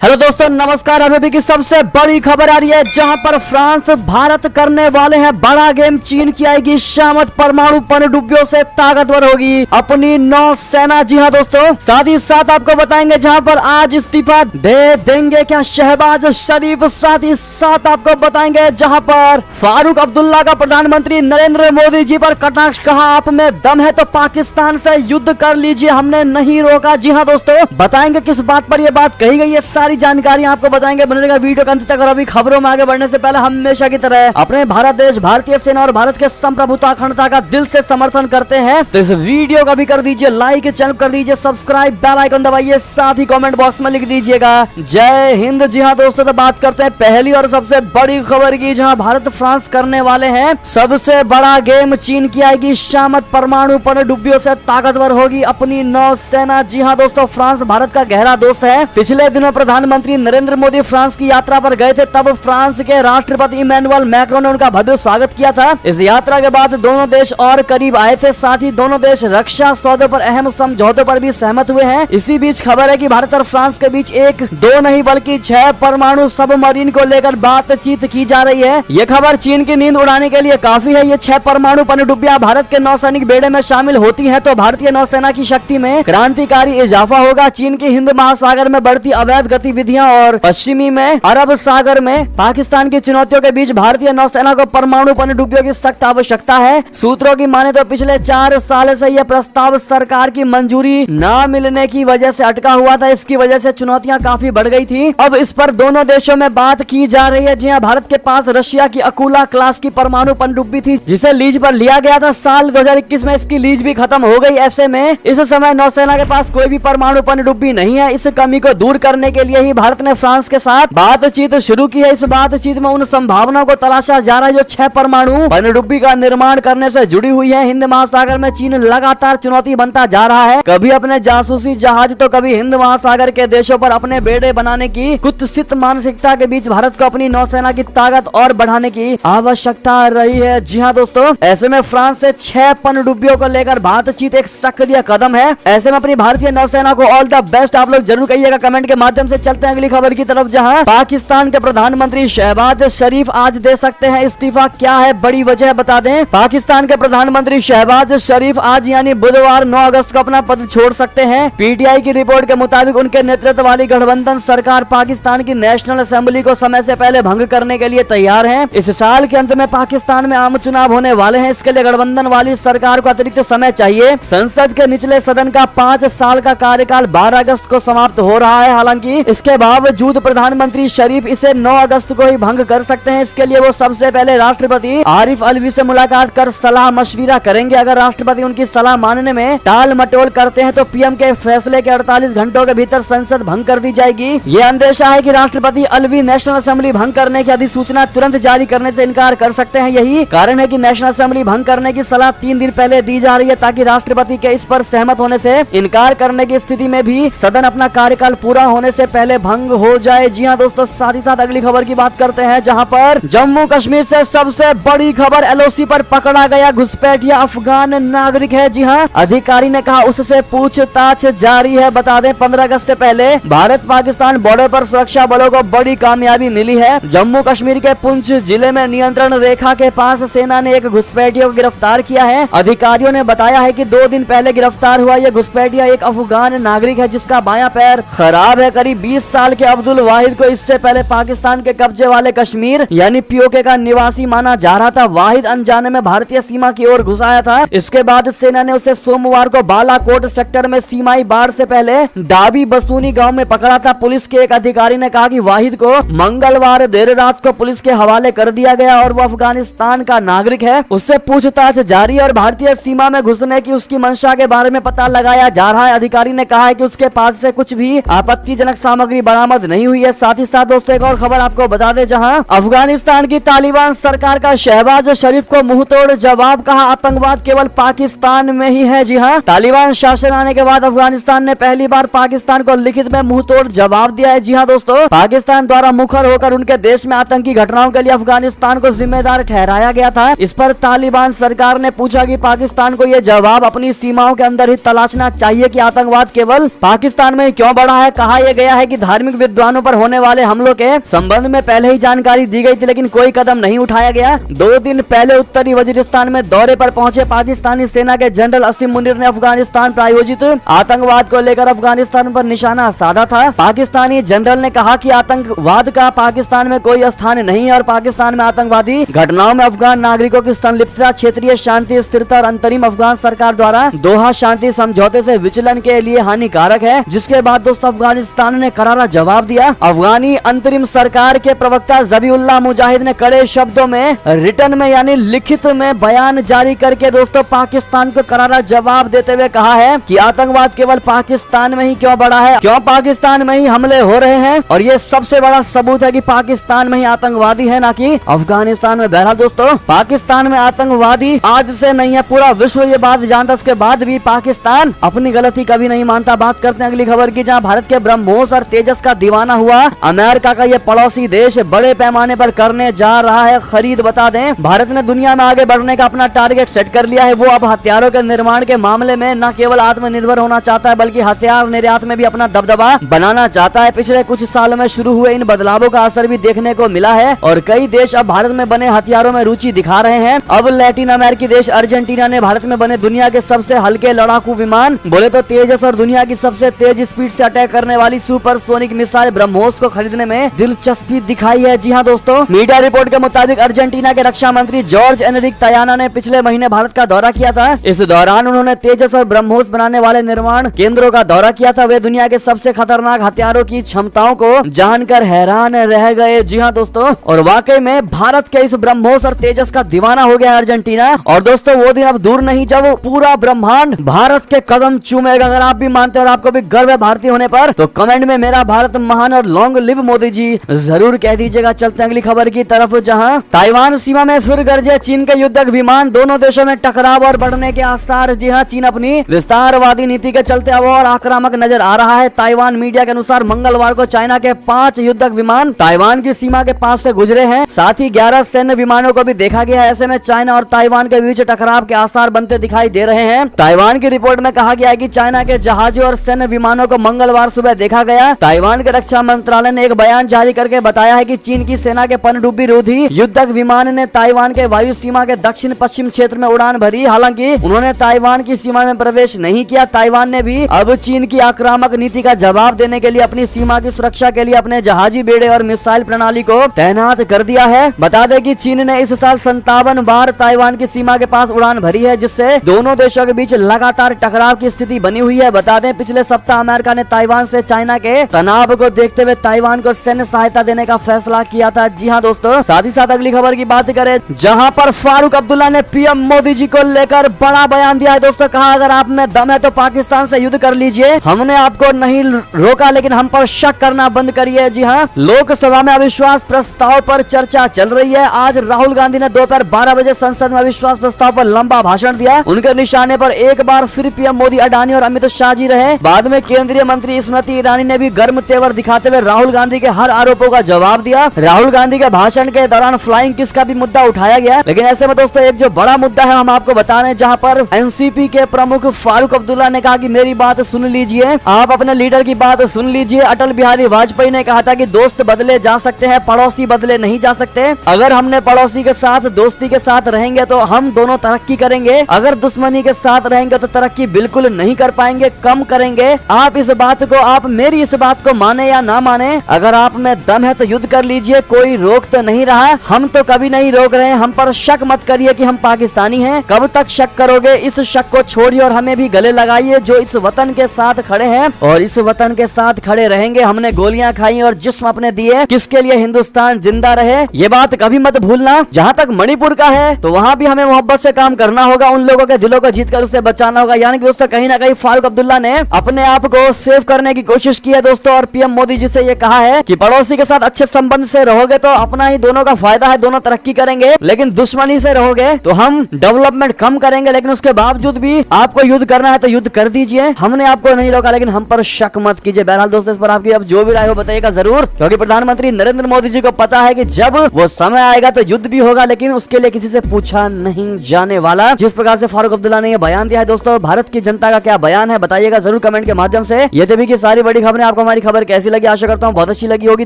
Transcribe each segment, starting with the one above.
Hello दोस्तों, नमस्कार। अभी की सबसे बड़ी खबर आ रही है, जहां पर फ्रांस भारत करने वाले हैं बड़ा गेम। चीन की आएगी शामत, परमाणु पनडुब्बियों से ताकतवर होगी अपनी नौसेना। जी हाँ दोस्तों, साथ ही साथ आपको बताएंगे जहां पर आज इस्तीफा दे देंगे क्या शहबाज शरीफ। साथ ही साथ आपको बताएंगे जहां पर फारूक अब्दुल्ला का प्रधानमंत्री नरेंद्र मोदी जी पर कटाक्ष, कहा आप में दम है तो पाकिस्तान से युद्ध कर लीजिए, हमने नहीं रोका। जी हाँ दोस्तों, बताएंगे किस बात पर यह बात कही गई है, सारी जानकारी आपको बताएंगे। बनेगा वीडियो के अंत तक। और अभी खबरों में आगे बढ़ने से पहले हमेशा की तरह अपने भारत देश, भारतीय सेना और भारत के संप्रभुता अखंडता का दिल से समर्थन करते हैं, तो इस वीडियो का भी कर दीजिए लाइक, चैनल कर दीजिए सब्सक्राइब, बेल आइकन दबाइए, साथ ही कमेंट बॉक्स में लिख दीजिएगा जय हिंद। जी हाँ दोस्तों, तो बात करते हैं पहली और सबसे बड़ी खबर की, जहां भारत फ्रांस करने वाले हैं सबसे बड़ा गेम। चीन की आएगी शामत, परमाणु पनडुब्बियों से ताकतवर होगी अपनी नौसेना। जी हाँ दोस्तों, फ्रांस भारत का गहरा दोस्त है। पिछले दिनों प्रधानमंत्री नरेंद्र मोदी फ्रांस की यात्रा पर गए थे, तब फ्रांस के राष्ट्रपति इमैनुअल मैक्रोन ने उनका भव्य स्वागत किया था। इस यात्रा के बाद दोनों देश और करीब आए थे, साथ ही दोनों देश रक्षा सौदे पर अहम समझौतों पर भी सहमत हुए हैं। इसी बीच खबर है कि भारत और फ्रांस के बीच एक दो नहीं बल्कि 6 परमाणु सबमरीन को लेकर बातचीत की जा रही है। ये खबर चीन की नींद उड़ाने के लिए काफी है। ये 6 परमाणु पनडुब्बियां भारत के नौसैनिक बेड़े में शामिल होती है तो भारतीय नौसेना की शक्ति में क्रांतिकारी इजाफा होगा। चीन की हिंद महासागर में बढ़ती अवैध गतिविधियां और पश्चिमी में अरब सागर में पाकिस्तान की चुनौतियों के बीच भारतीय नौसेना को परमाणु पनडुब्बियों की सख्त आवश्यकता है। सूत्रों की माने तो पिछले 4 साल से यह प्रस्ताव सरकार की मंजूरी न मिलने की वजह से अटका हुआ था। इसकी वजह से चुनौतियां काफी बढ़ गई थी। अब इस पर दोनों देशों में बात की जा रही है। जी हां, भारत के पास रशिया की अकूला क्लास की परमाणु पनडुब्बी थी, जिसे लीज पर लिया गया था। साल 2021 में इसकी लीज भी खत्म हो गई। ऐसे में इस समय नौसेना के पास कोई भी परमाणु पनडुब्बी नहीं है। इस कमी को दूर करने के लिए ही भारत ने फ्रांस के साथ बातचीत शुरू की है। इस बातचीत में उन संभावनाओं को तलाशा जा रहा है जो 6 परमाणु पनडुब्बी का निर्माण करने से जुड़ी हुई है। हिंद महासागर में चीन लगातार चुनौती बनता जा रहा है, कभी अपने जासूसी जहाज तो कभी हिंद महासागर के देशों पर अपने बेड़े बनाने की कुत्सित मानसिकता के बीच भारत को अपनी नौसेना की ताकत और बढ़ाने की आवश्यकता रही है। जी हाँ दोस्तों, ऐसे में फ्रांस से 6 पनडुब्बियों को लेकर बातचीत एक सक्रिय कदम है। ऐसे में अपनी भारतीय नौसेना को ऑल द बेस्ट आप लोग जरूर कहिएगा कमेंट के माध्यम से। चलते हैं अगली खबर की तरफ, जहां पाकिस्तान के प्रधानमंत्री शहबाज शरीफ आज दे सकते हैं इस्तीफा। क्या है बड़ी वजह बता दें। पाकिस्तान के प्रधानमंत्री शहबाज शरीफ आज यानी बुधवार 9 अगस्त को अपना पद छोड़ सकते हैं। पीटीआई की रिपोर्ट के मुताबिक उनके नेतृत्व वाली गठबंधन सरकार पाकिस्तान की नेशनल असेंबली को समय से पहले भंग करने के लिए तैयार है। इस साल के अंत में पाकिस्तान में आम चुनाव होने वाले हैं। इसके लिए गठबंधन वाली सरकार को अतिरिक्त समय चाहिए। संसद के निचले सदन का 5 साल का कार्यकाल 12 अगस्त को समाप्त हो रहा है। हालांकि इसके बावजूद प्रधानमंत्री शरीफ इसे 9 अगस्त को ही भंग कर सकते हैं। इसके लिए वो सबसे पहले राष्ट्रपति आरिफ अलवी से मुलाकात कर सलाह मशविरा करेंगे। अगर राष्ट्रपति उनकी सलाह मानने में टाल मटोल करते हैं तो पीएम के फैसले के 48 घंटों के भीतर संसद भंग कर दी जाएगी। ये अंदेशा है कि राष्ट्रपति अलवी नेशनल असेंबली भंग करने की अधिसूचना तुरंत जारी करने से इनकार कर सकते हैं। यही कारण है कि नेशनल असेंबली भंग करने की सलाह 3 दिन पहले दी जा रही है, ताकि राष्ट्रपति के इस पर सहमत होने से इनकार करने की स्थिति में भी सदन अपना कार्यकाल पूरा होने से पहले भंग हो जाए। जी हाँ दोस्तों, साथ ही साथ अगली खबर की बात करते हैं, जहां पर जम्मू कश्मीर से सबसे बड़ी खबर, एलओसी पर पकड़ा गया घुसपैठिया अफगान नागरिक है। जी हाँ, अधिकारी ने कहा उससे पूछताछ जारी है। बता दें 15 अगस्त से पहले भारत पाकिस्तान बॉर्डर पर सुरक्षा बलों को बड़ी कामयाबी मिली है। जम्मू कश्मीर के पुंछ जिले में नियंत्रण रेखा के पास सेना ने एक घुसपैठिया को गिरफ्तार किया है। अधिकारियों ने बताया है कि 2 दिन पहले गिरफ्तार हुआ यह घुसपैठिया एक अफगान नागरिक है, जिसका बायां पैर खराब है। करीब 20 साल के अब्दुल वाहिद को इससे पहले पाकिस्तान के कब्जे वाले कश्मीर यानी पीओके का निवासी माना जा रहा था। वाहिद अनजाने में भारतीय सीमा की ओर घुस आया था। इसके बाद सेना ने उसे सोमवार को बालाकोट सेक्टर में सीमाई बाढ़ से पहले डाबी बसूनी गांव में पकड़ा था। पुलिस के एक अधिकारी ने कहा कि वाहिद को मंगलवार देर रात को पुलिस के हवाले कर दिया गया और वो अफगानिस्तान का नागरिक है। उससे पूछताछ जारी और भारतीय सीमा में घुसने की उसकी मंशा के बारे में पता लगाया जा रहा है। अधिकारी ने कहा है कि उसके पास से कुछ भी आपत्तिजनक सामग्री बरामद नहीं हुई है। साथ ही साथ दोस्तों एक और खबर आपको बता दें, जहां अफगानिस्तान की तालिबान सरकार का शहबाज शरीफ को मुंहतोड़ जवाब, कहा आतंकवाद केवल पाकिस्तान में ही है। जी हां, तालिबान शासन आने के बाद अफगानिस्तान ने पहली बार पाकिस्तान को लिखित में मुंहतोड़ जवाब दिया है। जी हां दोस्तों, पाकिस्तान द्वारा मुखर होकर उनके देश में आतंकी घटनाओं के लिए अफगानिस्तान को जिम्मेदार ठहराया गया था। इस पर तालिबान सरकार ने पूछा कि पाकिस्तान को यह जवाब अपनी सीमाओं के अंदर ही तलाशना चाहिए कि आतंकवाद केवल पाकिस्तान में क्यों बढ़ा है। कहा यह गया है कि कि धार्मिक विद्वानों पर होने वाले हमलों के संबंध में पहले ही जानकारी दी गई थी, लेकिन कोई कदम नहीं उठाया गया। 2 दिन पहले उत्तरी वजीरिस्तान में दौरे पर पहुंचे पाकिस्तानी सेना के जनरल असीम मुनीर ने अफगानिस्तान प्रायोजित आतंकवाद को लेकर अफगानिस्तान पर निशाना साधा था। पाकिस्तानी जनरल ने कहा कि आतंकवाद का पाकिस्तान में कोई स्थान नहीं है और पाकिस्तान में आतंकवादी घटनाओं में अफगान नागरिकों की संलिप्तता क्षेत्रीय शांति, स्थिरता और अंतरिम अफगान सरकार द्वारा दोहा शांति समझौते से विचलन के लिए हानिकारक है। जिसके बाद दोस्तों अफगानिस्तान ने करारा जवाब दिया। अफगानी अंतरिम सरकार के प्रवक्ता ज़बीउल्लाह मुजाहिद ने कड़े शब्दों में रिटर्न में यानी लिखित में बयान जारी करके दोस्तों पाकिस्तान को करारा जवाब देते हुए कहा है कि आतंकवाद केवल पाकिस्तान में ही क्यों बढ़ा है, क्यों पाकिस्तान में ही हमले हो रहे हैं और ये सबसे बड़ा सबूत है कि पाकिस्तान में ही आतंकवादी है, ना कि अफगानिस्तान में। बहरहाल दोस्तों पाकिस्तान में आतंकवादी आज से नहीं है, पूरा विश्व ये बात जानता, उसके बाद भी पाकिस्तान अपनी गलती कभी नहीं मानता। बात करते हैं अगली खबर की, जहां भारत के ब्रह्मोस और तेजस का दीवाना हुआ अमेरिका का ये पड़ोसी देश बड़े पैमाने पर करने जा रहा है खरीद। बता दें भारत ने दुनिया में आगे बढ़ने का अपना टारगेट सेट कर लिया है। वो अब हथियारों के निर्माण के मामले में न केवल आत्मनिर्भर होना चाहता है बल्कि हथियार निर्यात में भी अपना दबदबा बनाना चाहता है। पिछले कुछ सालों में शुरू हुए इन बदलावों का असर भी देखने को मिला है और कई देश अब भारत में बने हथियारों में रुचि दिखा रहे हैं। अब लैटिन अमेरिकी देश अर्जेंटीना ने भारत में बने दुनिया के सबसे हल्के लड़ाकू विमान बोले तो तेजस और दुनिया की सबसे तेज स्पीड से अटैक करने वाली सुपरसोनिक मिसाइल ब्रह्मोस को खरीदने में दिलचस्पी दिखाई है। जी हाँ दोस्तों, मीडिया रिपोर्ट के मुताबिक अर्जेंटीना के रक्षा मंत्री जॉर्ज एनरिक तयाना ने पिछले महीने भारत का दौरा किया था। इस दौरान उन्होंने तेजस और ब्रह्मोस बनाने वाले निर्माण केंद्रों का दौरा किया था। वे दुनिया के सबसे खतरनाक हथियारों की क्षमताओं को जानकर हैरान रह गए। जी हाँ दोस्तों, और वाकई में भारत के इस ब्रह्मोस और तेजस का दीवाना हो गया अर्जेंटीना। और दोस्तों वो दिन अब दूर नहीं जब पूरा ब्रह्मांड भारत के कदम चूमेगा। अगर आप भी मानते हैं और आपको भी गर्व है भारतीय होने पर तो कमेंट में मेरा भारत महान और लॉन्ग लिव मोदी जी जरूर कह दीजिएगा। चलते हैं अगली खबर की तरफ, जहां ताइवान सीमा में फिर गरजे चीन के युद्धक विमान। दोनों देशों में टकराव और बढ़ने के आसार। जी हाँ, चीन अपनी विस्तारवादी नीति के चलते अब और आक्रामक नजर आ रहा है। ताइवान मीडिया के अनुसार मंगलवार को चाइना के 5 युद्धक विमान ताइवान की सीमा के पास से गुजरे हैं। साथ ही 11 सैन्य विमानों को भी देखा गया है। ऐसे में चाइना और ताइवान के बीच टकराव के आसार बनते दिखाई दे रहे हैं। ताइवान की रिपोर्ट में कहा गया है कि चाइना के जहाजों और सैन्य विमानों को मंगलवार सुबह देखा गया। ताइवान के रक्षा मंत्रालय ने एक बयान जारी करके बताया है कि चीन की सेना के पनडुब्बी रोधी युद्धक विमान ने ताइवान के वायु सीमा के दक्षिण पश्चिम क्षेत्र में उड़ान भरी। हालांकि उन्होंने ताइवान की सीमा में प्रवेश नहीं किया। ताइवान ने भी अब चीन की आक्रामक नीति का जवाब देने के लिए अपनी सीमा की सुरक्षा के लिए अपने जहाजी बेड़े और मिसाइल प्रणाली को तैनात कर दिया है। बता दें कि चीन ने इस साल 57 बार ताइवान की सीमा के पास उड़ान भरी है, जिससे दोनों देशों के बीच लगातार टकराव की स्थिति बनी हुई है। बता दें पिछले सप्ताह अमेरिका ने ताइवान से चाइना के तनाव को देखते हुए ताइवान को सैन्य सहायता देने का फैसला किया था। जी हाँ दोस्तों, साथ ही साथ अगली खबर की बात करें, जहां पर फारूक अब्दुल्ला ने पीएम मोदी जी को लेकर बड़ा बयान दिया है। दोस्तों कहा अगर आप में दम है तो पाकिस्तान से युद्ध कर लीजिए, हमने आपको नहीं रोका लेकिन हम पर शक करना बंद करिए। जी हाँ, लोकसभा में अविश्वास प्रस्ताव पर चर्चा चल रही है। आज राहुल गांधी ने दोपहर 12 बजे संसद में अविश्वास प्रस्ताव पर लंबा भाषण दिया। उनके निशाने पर एक बार फिर पीएम मोदी, अडानी और अमित शाह जी रहे। बाद में केंद्रीय मंत्री स्मृति ईरानी ने भी गर्म तेवर दिखाते हुए राहुल गांधी के हर आरोपों का जवाब दिया। राहुल गांधी के भाषण के दौरान फ्लाइंग किस का भी मुद्दा उठाया गया, लेकिन ऐसे में दोस्तों एक जो बड़ा मुद्दा है हम आपको बता रहे हैं, जहां पर एनसीपी के प्रमुख फारूक अब्दुल्ला ने कहा कि मेरी बात सुन लीजिए, आप अपने लीडर की बात सुन लीजिए। अटल बिहारी वाजपेयी ने कहा था कि दोस्त बदले जा सकते हैं, पड़ोसी बदले नहीं जा सकते। अगर हमने पड़ोसी के साथ दोस्ती के साथ रहेंगे तो हम दोनों तरक्की करेंगे, अगर दुश्मनी के साथ रहेंगे तो तरक्की बिल्कुल नहीं कर पाएंगे, कम करेंगे। आप इस बात को, आप मेरी इस बात को माने या ना माने, अगर आप में दम है तो युद्ध कर लीजिए, कोई रोक तो नहीं रहा, हम तो कभी नहीं रोक रहे हैं। हम पर शक मत करिए कि हम पाकिस्तानी हैं, कब तक शक करोगे? इस शक को छोड़िए और हमें भी गले लगाइए जो इस वतन के साथ खड़े हैं और इस वतन के साथ खड़े रहेंगे। हमने गोलियां खाई और जिस्म अपने दिए, किसके लिए? हिंदुस्तान जिंदा रहे, ये बात कभी मत भूलना। जहाँ तक मणिपुर का है तो वहाँ भी हमें मोहब्बत से काम करना होगा, उन लोगों के दिलों को जीतकर उसे बचाना होगा। यानी कि दोस्तों कहीं ना कहीं फारूक अब्दुल्ला ने अपने आप को सेव करने की कोशिश की है दोस्तों, और पीएम मोदी जी से ये कहा है कि पड़ोसी के साथ अच्छे संबंध से रहोगे तो अपना ही दोनों का फायदा है, दोनों तरक्की करेंगे, लेकिन दुश्मनी से रहोगे तो हम डेवलपमेंट कम करेंगे। लेकिन उसके बावजूद भी आपको युद्ध करना है तो युद्ध कर दीजिए, हमने आपको नहीं रोका, लेकिन हम पर शक मत कीजिए। बहरहाल दोस्तों इस पर आपकी अब जो भी राय हो बताइएगा जरूर, क्योंकि प्रधानमंत्री नरेंद्र मोदी जी को पता है कि जब वो समय आएगा तो युद्ध भी होगा, लेकिन उसके लिए किसी से पूछा नहीं जाने वाला। जिस प्रकार से फारूक अब्दुल्ला ने ये बयान दिया है दोस्तों, भारत की जनता का क्या बयान है बताइएगा जरूर कमेंट के माध्यम से। ये तभी की सारी बड़ी खबरें आपको आपको हमारी खबर कैसी लगी, आशा करता हूँ बहुत अच्छी लगी होगी,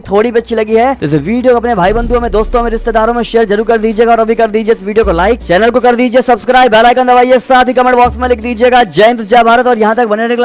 थोड़ी भी अच्छी लगी है तो इस वीडियो को अपने भाई बंधुओं में, दोस्तों में, रिश्तेदारों में शेयर जरूर कर दीजिएगा। और अभी कर दीजिए इस वीडियो को लाइक, चैनल को कर दीजिए सब्सक्राइब, बेल आइकन दबाइए, साथ ही कमेंट बॉक्स में लिख दीजिएगा जय हिंद जय भारत। और यहाँ तक बने रहने के लिए